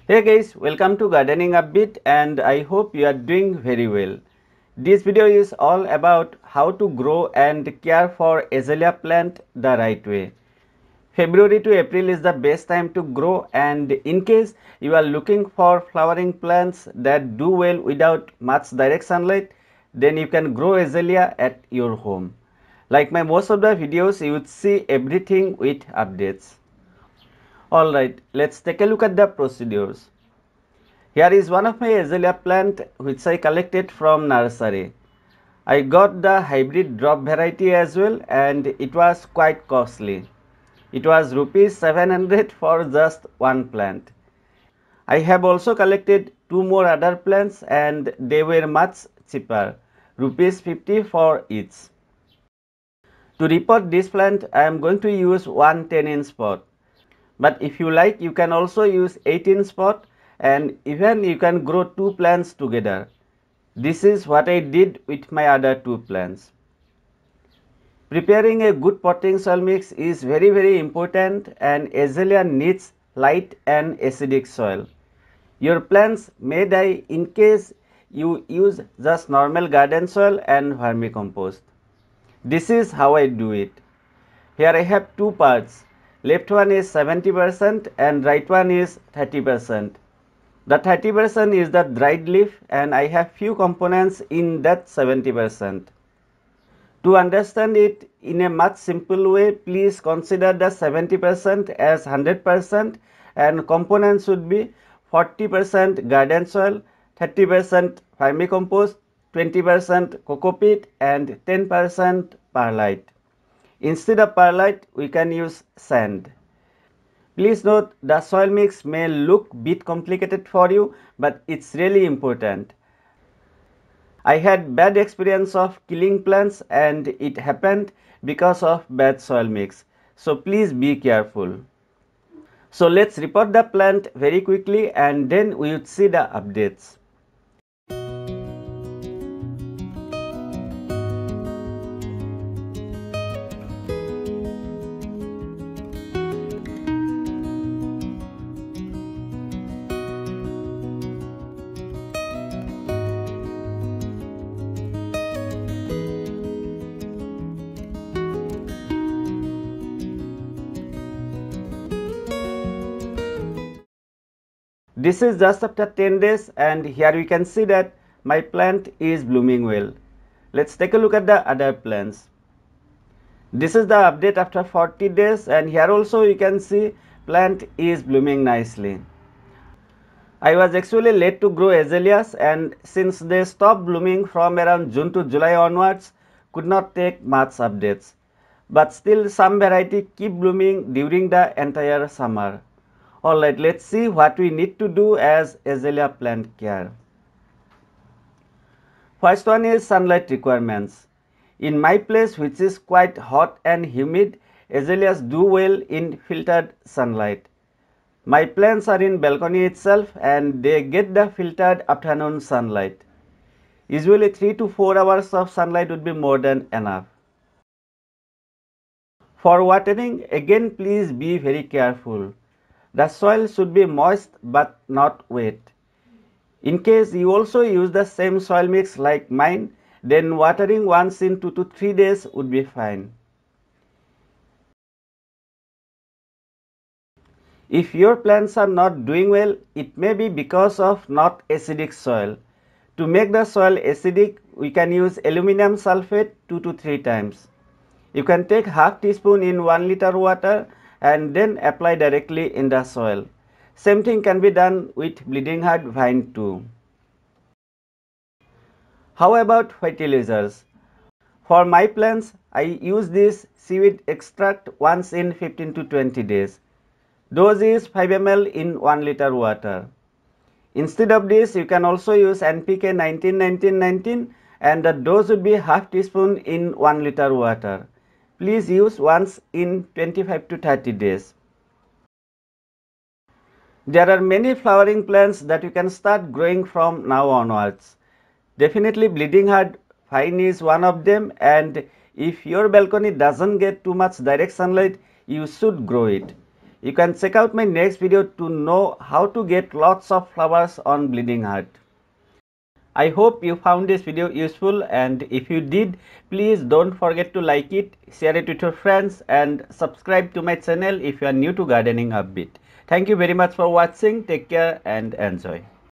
Hey guys, welcome to Gardening Upbeat and I hope you are doing very well. This video is all about how to grow and care for azalea plant the right way. February to April is the best time to grow, and in case you are looking for flowering plants that do well without much direct sunlight, then you can grow azalea at your home. Like my most of the videos, you would see everything with updates. Alright, let's take a look at the procedures. Here is one of my azalea plant which I collected from nursery. I got the hybrid drop variety as well, and it was quite costly. It was rupees 700 for just one plant. I have also collected two more other plants and they were much cheaper, rupees 50 for each. To repot this plant, I am going to use one 10-inch pot. But if you like, you can also use 8-inch pot, and even you can grow two plants together. This is what I did with my other two plants. Preparing a good potting soil mix is very important, and azalea needs light and acidic soil. Your plants may die in case you use just normal garden soil and vermicompost. This is how I do it. Here I have two parts. Left one is 70% and right one is 30%. The 30% is the dried leaf, and I have few components in that 70%. To understand it in a much simple way, please consider the 70% as 100%, and components should be 40% garden soil, 30% vermicompost, 20% cocopeat and 10% perlite. Instead of perlite, we can use sand. Please note, the soil mix may look bit complicated for you, but it's really important. I had bad experience of killing plants, and it happened because of bad soil mix. So please be careful. So let's repot the plant very quickly and then we would see the updates. This is just after 10 days, and here we can see that my plant is blooming well. Let's take a look at the other plants. This is the update after 40 days, and here also you can see plant is blooming nicely. I was actually late to grow azaleas, and since they stopped blooming from around June to July onwards, could not take much updates. But still some variety keep blooming during the entire summer. Alright, let's see what we need to do as azalea plant care. First one is sunlight requirements. In my place, which is quite hot and humid, azaleas do well in filtered sunlight. My plants are in balcony itself and they get the filtered afternoon sunlight. Usually 3 to 4 hours of sunlight would be more than enough. For watering, again please be very careful. The soil should be moist but not wet. In case you also use the same soil mix like mine, then watering once in 2 to 3 days would be fine. If your plants are not doing well, it may be because of not acidic soil. To make the soil acidic, we can use aluminum sulfate 2 to 3 times. You can take half teaspoon in 1 liter water and then apply directly in the soil. Same thing can be done with bleeding heart vine too. How about fertilizers? For my plants, I use this seaweed extract once in 15 to 20 days. Dose is 5 ml in 1 liter water. Instead of this, you can also use NPK 19-19-19, and the dose would be half teaspoon in 1 liter water. Please use once in 25 to 30 days. There are many flowering plants that you can start growing from now onwards. Definitely bleeding heart vine is one of them, and if your balcony doesn't get too much direct sunlight, you should grow it. You can check out my next video to know how to get lots of flowers on bleeding heart. I hope you found this video useful, and if you did, please don't forget to like it, share it with your friends, and subscribe to my channel if you are new to Gardening Upbeat. Thank you very much for watching. Take care and enjoy.